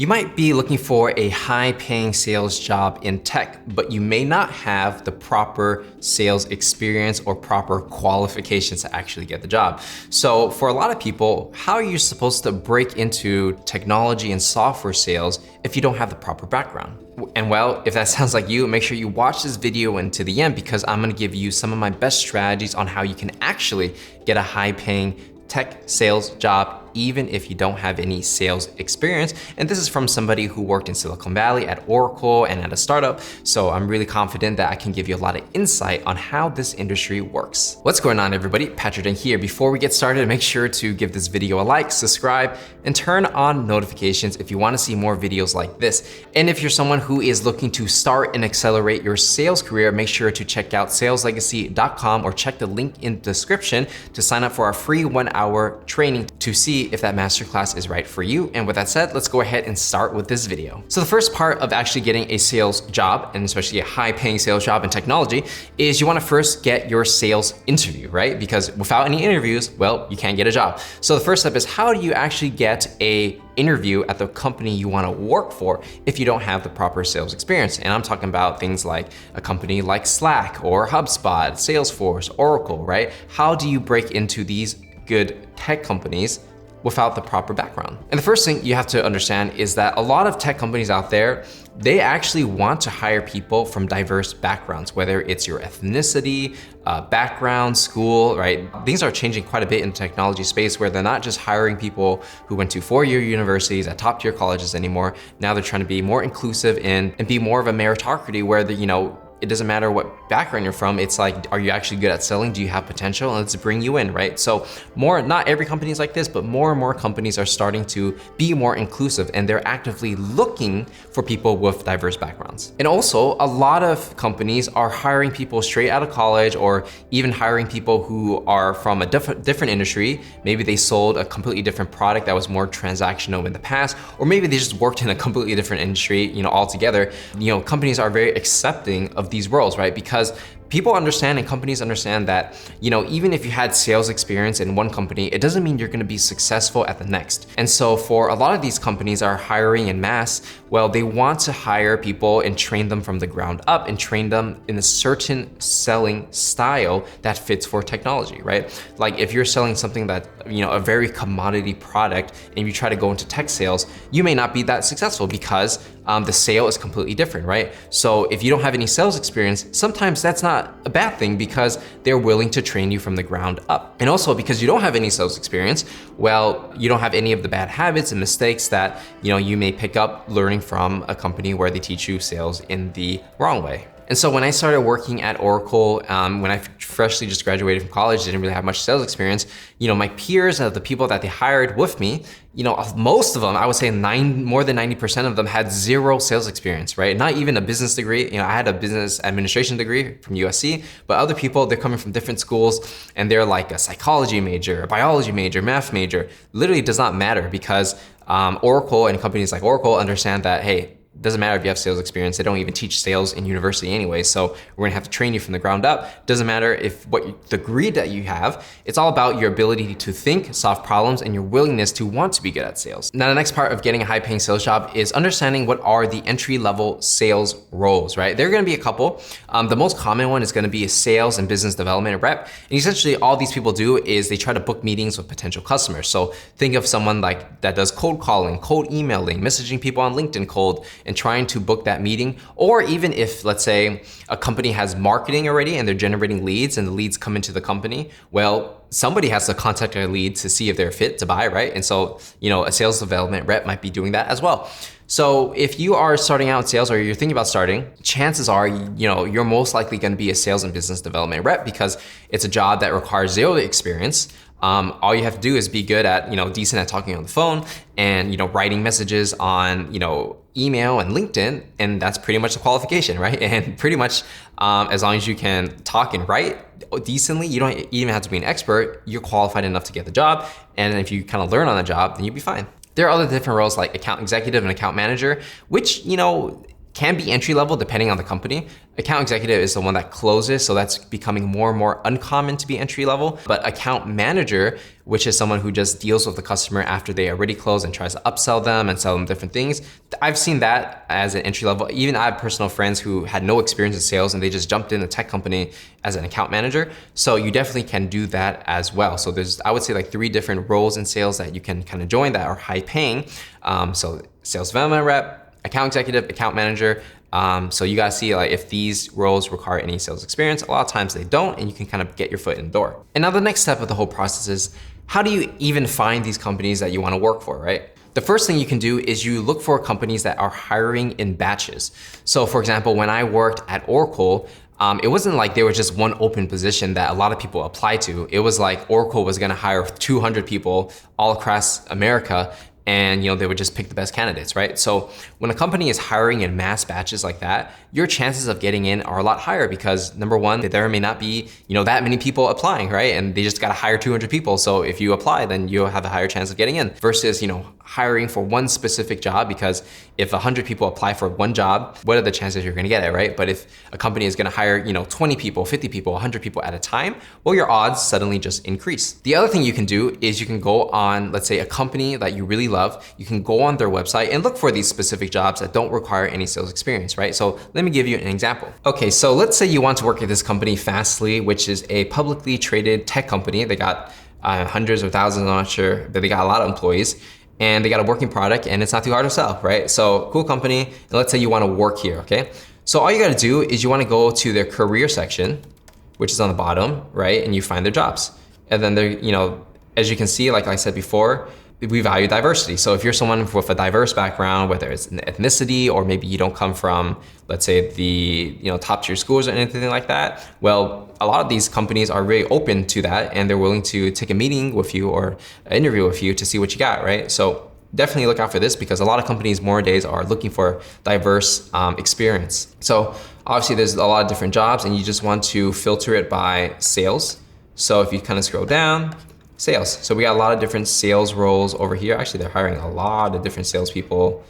You might be looking for a high-paying sales job in tech, but you may not have the proper sales experience or proper qualifications to actually get the job. So for a lot of people, how are you supposed to break into technology and software sales if you don't have the proper background? And well, if that sounds like you, make sure you watch this video until the end because I'm gonna give you some of my best strategies on how you can actually get a high-paying tech sales job even if you don't have any sales experience. And this is from somebody who worked in Silicon Valley at Oracle and at a startup. So I'm really confident that I can give you a lot of insight on how this industry works. What's going on, everybody? Patrick here. Before we get started, make sure to give this video a like, subscribe, and turn on notifications if you want to see more videos like this. And if you're someone who is looking to start and accelerate your sales career, make sure to check out saleslegacy.com or check the link in the description to sign up for our free 1-hour training to see if that masterclass is right for you. And with that said, let's go ahead and start with this video. So the first part of actually getting a sales job, and especially a high-paying sales job in technology, is you wanna first get your sales interview, right? Because without any interviews, well, you can't get a job. So the first step is, how do you actually get an interview at the company you wanna work for if you don't have the proper sales experience? And I'm talking about things like a company like Slack or HubSpot, Salesforce, Oracle, right? How do you break into these good tech companies without the proper background? And the first thing you have to understand is that a lot of tech companies out there, they actually want to hire people from diverse backgrounds, whether it's your ethnicity, background, school, right? Things are changing quite a bit in the technology space where they're not just hiring people who went to 4-year universities at top-tier colleges anymore. Now they're trying to be more inclusive and be more of a meritocracy where it doesn't matter what background you're from. It's like, are you actually good at selling? Do you have potential? And let's bring you in, right? So not every company is like this, but more and more companies are starting to be more inclusive and they're actively looking for people with diverse backgrounds. And also, a lot of companies are hiring people straight out of college or even hiring people who are from a different industry. Maybe they sold a completely different product that was more transactional in the past, or maybe they just worked in a completely different industry, altogether. Companies are very accepting of these roles, right? Because people understand and companies understand that, even if you had sales experience in one company, it doesn't mean you're gonna be successful at the next. And so for a lot of these companies are hiring en masse, well, they want to hire people and train them from the ground up and train them in a certain selling style that fits for technology, right? Like if you're selling something that, a very commodity product and you try to go into tech sales, you may not be that successful because the sale is completely different, right? So if you don't have any sales experience, sometimes that's not a bad thing because they're willing to train you from the ground up. And also because you don't have any sales experience, well, you don't have any of the bad habits and mistakes that, you may pick up learning from a company where they teach you sales in the wrong way. And so when I started working at Oracle, when I freshly just graduated from college, didn't really have much sales experience, my peers, the people that they hired with me, most of them, I would say more than 90% of them had zero sales experience, right? Not even a business degree. I had a business administration degree from USC, but other people, they're coming from different schools and they're like a psychology major, a biology major, math major. Literally does not matter because Oracle and companies like Oracle understand that, hey, doesn't matter if you have sales experience. They don't even teach sales in university anyway. So we're gonna have to train you from the ground up. Doesn't matter if what degree that you have. It's all about your ability to think, solve problems, and your willingness to want to be good at sales. Now, the next part of getting a high-paying sales job is understanding what are the entry-level sales roles, right? There are gonna be a couple. The most common one is gonna be a sales and business development rep. And essentially all these people do is they try to book meetings with potential customers. So think of someone like that does cold calling, cold emailing, messaging people on LinkedIn cold, and trying to book that meeting. Or even if, let's say, a company has marketing already and they're generating leads and the leads come into the company, well, somebody has to contact their lead to see if they're fit to buy, right? And so, a sales development rep might be doing that as well. So if you are starting out in sales or you're thinking about starting, chances are, you're most likely gonna be a sales and business development rep because it's a job that requires zero experience. All you have to do is be good at, decent at talking on the phone and, writing messages on, email and LinkedIn, and that's pretty much the qualification, right? And pretty much as long as you can talk and write decently, you don't even have to be an expert, you're qualified enough to get the job. And if you kind of learn on the job, then you'll be fine. There are other different roles like account executive and account manager, which, can be entry level depending on the company. Account executive is the one that closes, so that's becoming more and more uncommon to be entry level. But account manager, which is someone who just deals with the customer after they already close and tries to upsell them and sell them different things. I've seen that as an entry level. Even I have personal friends who had no experience in sales and they just jumped in a tech company as an account manager. So you definitely can do that as well. So there's, I would say, like 3 different roles in sales that you can kind of join that are high paying. So sales development rep, account executive, account manager. So you gotta see like if these roles require any sales experience. A lot of times they don't, and you can kind of get your foot in the door. And now the next step of the whole process is, how do you even find these companies that you wanna work for, right? The first thing you can do is you look for companies that are hiring in batches. So for example, when I worked at Oracle, it wasn't like there was just one open position that a lot of people applied to. It was like Oracle was gonna hire 200 people all across America, and they would just pick the best candidates, right? So when a company is hiring in mass batches like that, your chances of getting in are a lot higher because number one, there may not be that many people applying, right? And they just gotta hire 200 people. So if you apply, then you'll have a higher chance of getting in versus hiring for one specific job, because if 100 people apply for one job, what are the chances you're gonna get it, right? But if a company is gonna hire 20 people, 50 people, 100 people at a time, well, your odds suddenly just increase. The other thing you can do is you can go on, let's say, a company that you really love, you can go on their website and look for these specific jobs that don't require any sales experience, right? So let me give you an example. Okay, so let's say you want to work at this company, Fastly, which is a publicly traded tech company. They got hundreds or thousands, I'm not sure, but they got a lot of employees. And they got a working product and it's not too hard to sell, right? So cool company, and let's say you wanna work here, okay? So all you gotta do is you wanna go to their career section, which is on the bottom, right? And you find their jobs. And then they're, as you can see, like I said before, we value diversity. So if you're someone with a diverse background, whether it's an ethnicity or maybe you don't come from, let's say, the top tier schools or anything like that, well, a lot of these companies are really open to that and they're willing to take a meeting with you or an interview with you to see what you got, right? So definitely look out for this because a lot of companies nowadays are looking for diverse experience. So obviously there's a lot of different jobs and you just want to filter it by sales. So if you kind of scroll down, sales. So we got a lot of different sales roles over here. Actually, they're hiring a lot of different salespeople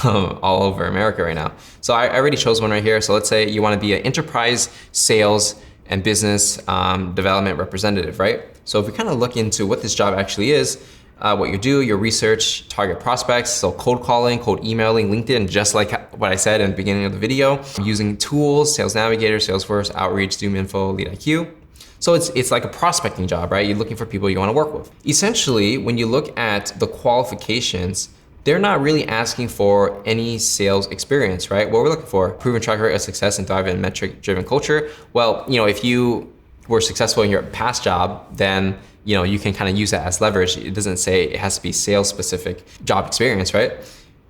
all over America right now. So I already chose one right here. So let's say you want to be an enterprise sales and business development representative, right? So if we kind of look into what this job actually is, what you do, your research, target prospects, so cold calling, cold emailing, LinkedIn, just like what I said in the beginning of the video, using tools, Sales Navigator, Salesforce, Outreach, ZoomInfo, LeadIQ. So it's like a prospecting job, right? You're looking for people you wanna work with. Essentially, when you look at the qualifications, they're not really asking for any sales experience, right? What we're looking for, proven track record of success and thrive in metric-driven culture. Well, if you were successful in your past job, then you can kind of use that as leverage. It doesn't say it has to be sales-specific job experience, right?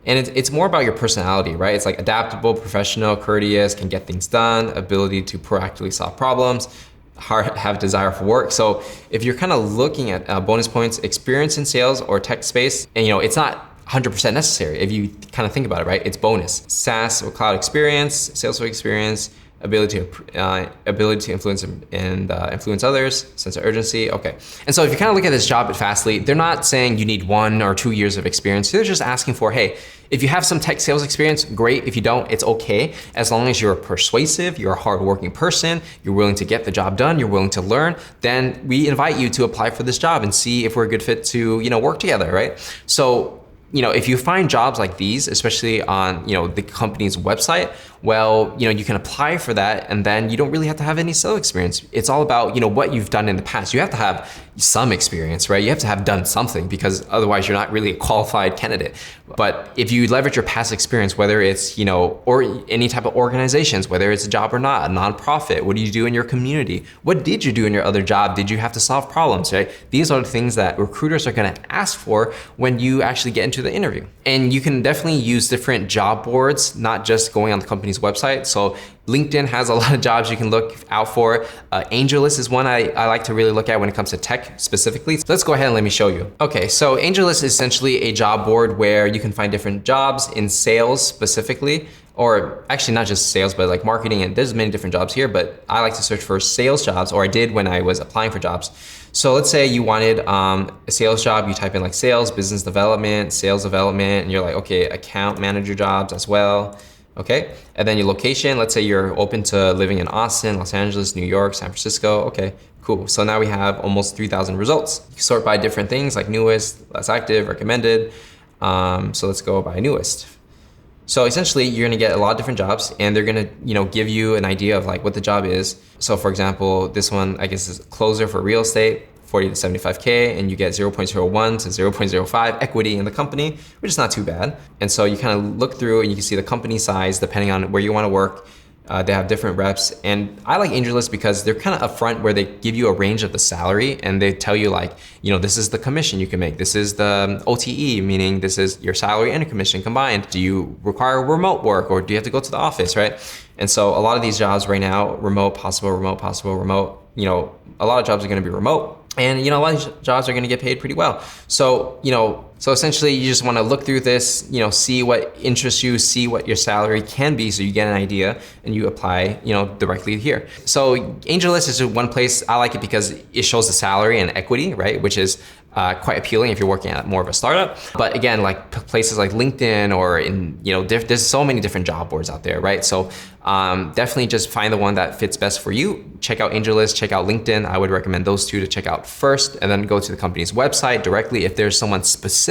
And it's more about your personality, right? It's like adaptable, professional, courteous, can get things done, ability to proactively solve problems, have desire for work. So if you're kind of looking at bonus points, experience in sales or tech space, and it's not 100% necessary if you kind of think about it, right? It's bonus. SaaS or cloud experience, Salesforce experience, ability to influence and influence others, sense of urgency. Okay. And so if you kind of look at this job at Fastly, they're not saying you need 1 or 2 years of experience. They're just asking for, hey, if you have some tech sales experience, great. If you don't, it's okay. As long as you're persuasive, you're a hardworking person, you're willing to get the job done, you're willing to learn, then we invite you to apply for this job and see if we're a good fit to, work together, right? So, if you find jobs like these, especially on, the company's website, well, you can apply for that and then you don't really have to have any sales experience. It's all about, what you've done in the past. You have to have some experience, right? You have to have done something because otherwise you're not really a qualified candidate. But if you leverage your past experience, whether it's, or any type of organizations, whether it's a job or not, a nonprofit, what do you do in your community? What did you do in your other job? Did you have to solve problems, right? These are the things that recruiters are gonna ask for when you actually get into the interview. And you can definitely use different job boards, not just going on the company's website. So LinkedIn has a lot of jobs you can look out for. AngelList is one I like to really look at when it comes to tech specifically. So let's go ahead and let me show you. Okay, so AngelList is essentially a job board where you can find different jobs in sales specifically, or actually not just sales, but like marketing, and there's many different jobs here, but I like to search for sales jobs, or I did when I was applying for jobs. So let's say you wanted a sales job, you type in like sales, business development, sales development, and you're like, okay, account manager jobs as well. Okay, and then your location, let's say you're open to living in Austin, Los Angeles, New York, San Francisco. Okay, cool. So now we have almost 3,000 results. You sort by different things like newest, less active, recommended. So let's go by newest. So essentially you're gonna get a lot of different jobs and they're gonna, give you an idea of like what the job is. So for example, this one, I guess is closer for real estate, 40 to 75K, and you get 0.01 to 0.05 equity in the company, which is not too bad. And so you kind of look through and you can see the company size depending on where you want to work. They have different reps, and I like AngelList because they're kind of upfront where they give you a range of the salary and they tell you like, this is the commission you can make. This is the OTE, meaning this is your salary and a commission combined. Do you require remote work or do you have to go to the office, right? And so a lot of these jobs right now, remote, possible, remote, possible, remote, a lot of jobs are going to be remote. And a lot of these jobs are going to get paid pretty well. So, so essentially you just want to look through this, see what interests you, see what your salary can be so you get an idea and you apply, directly here. So AngelList is one place I like it because it shows the salary and equity, right? Which is quite appealing if you're working at more of a startup. But again, like places like LinkedIn or there's so many different job boards out there, right? So definitely just find the one that fits best for you. Check out AngelList, check out LinkedIn. I would recommend those two to check out first, and then go to the company's website directly if there's someone specific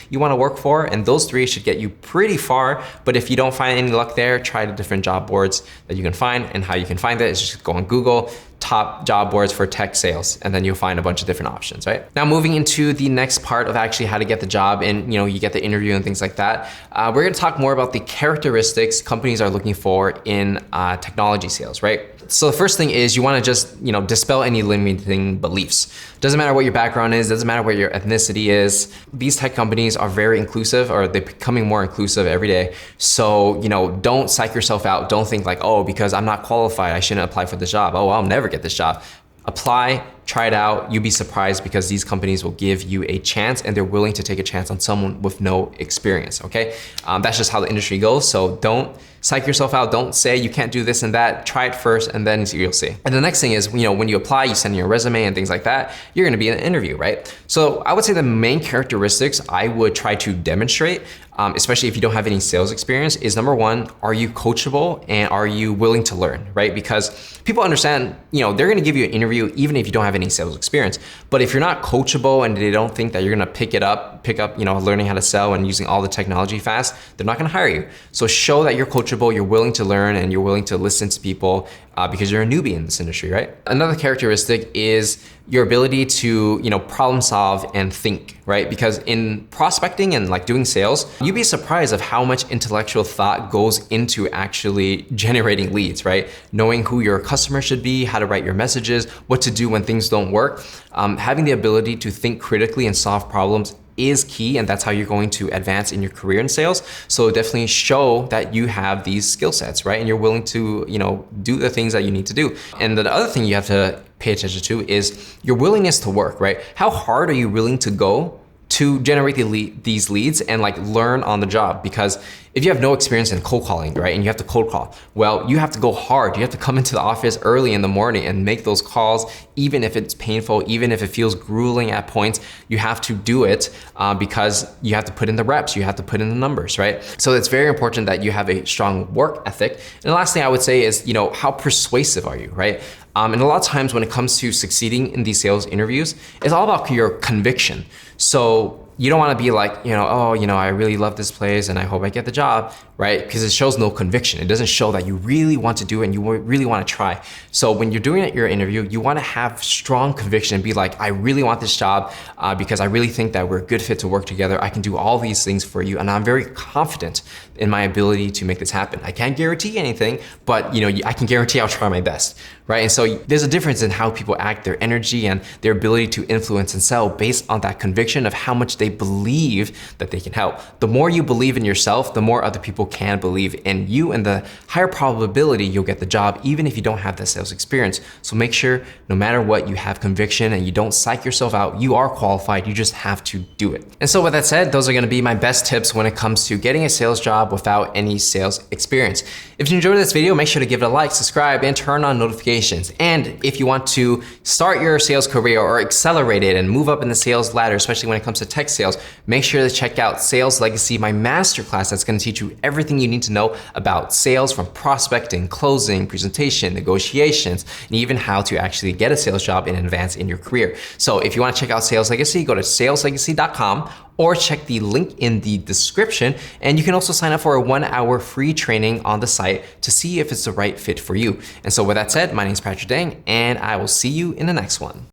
you want to work for, and those three should get you pretty far. But if you don't find any luck there, try the different job boards that you can find, and how you can find that is just go on Google, top job boards for tech sales, and then you'll find a bunch of different options, right? Now moving into the next part of actually how to get the job and you get the interview and things like that, we're gonna talk more about the characteristics companies are looking for in technology sales, right? So the first thing is you wanna just dispel any limiting beliefs. Doesn't matter what your background is, doesn't matter what your ethnicity is. These tech companies are very inclusive, or they're becoming more inclusive every day. So don't psych yourself out. Don't think like, oh, because I'm not qualified, I shouldn't apply for this job. Oh, I'll never get this job. Apply, try it out. You'll be surprised because these companies will give you a chance and they're willing to take a chance on someone with no experience, okay? That's just how the industry goes. So don't psych yourself out. Don't say you can't do this and that. Try it first and then you'll see. And the next thing is, when you apply, you send your resume and things like that, you're gonna be in an interview, right? So I would say the main characteristics I would try to demonstrate, especially if you don't have any sales experience, is number one, are you coachable and are you willing to learn, right? Because people understand, they're gonna give you an interview even if you don't have any sales experience. But if you're not coachable and they don't think that you're gonna pick up, learning how to sell and using all the technology fast, they're not gonna hire you. So show that you're coachable, you're willing to learn, and you're willing to listen to people because you're a newbie in this industry, right? Another characteristic is your ability to, problem solve and think, right? Because in prospecting and like doing sales, you'd be surprised of how much intellectual thought goes into actually generating leads, right? Knowing who your customer should be, how to write your messages, what to do when things don't work. Having the ability to think critically and solve problems is key, and that's how you're going to advance in your career in sales. So definitely show that you have these skill sets, right? And you're willing to, do the things that you need to do. And the other thing you have to pay attention to is your willingness to work, right? How hard are you willing to go to generate these leads and like learn on the job? Because if you have no experience in cold calling, right, and you have to cold call, well, you have to go hard. You have to come into the office early in the morning and make those calls, even if it's painful, even if it feels grueling at points. You have to do it because you have to put in the reps, you have to put in the numbers, right? So it's very important that you have a strong work ethic. And the last thing I would say is, how persuasive are you, right? And a lot of times when it comes to succeeding in these sales interviews, it's all about your conviction. So you don't want to be like, I really love this place and I hope I get the job, right? Because it shows no conviction. It doesn't show that you really want to do it and you really want to try. So when you're doing your interview, you want to have strong conviction and be like, I really want this job because I really think that we're a good fit to work together. I can do all these things for you, and I'm very confident in my ability to make this happen. I can't guarantee anything, but I can guarantee I'll try my best, right? And so there's a difference in how people act, their energy and their ability to influence and sell based on that conviction of how much they believe that they can help. The more you believe in yourself, the more other people can believe in you, and the higher probability you'll get the job, even if you don't have that sales experience. So make sure no matter what, you have conviction and you don't psych yourself out. You are qualified, you just have to do it. And so with that said, those are gonna be my best tips when it comes to getting a sales job without any sales experience. If you enjoyed this video, make sure to give it a like, subscribe, and turn on notifications. And if you want to start your sales career or accelerate it and move up in the sales ladder, especially when it comes to tech sales, make sure to check out Sales Legacy, my masterclass that's gonna teach you everything you need to know about sales, from prospecting, closing, presentation, negotiations, and even how to actually get a sales job in advance in your career. So if you wanna check out Sales Legacy, go to saleslegacy.com or check the link in the description. And you can also sign up for a 1-hour free training on the site to see if it's the right fit for you. And so with that said, my name is Patrick Dang, and I will see you in the next one.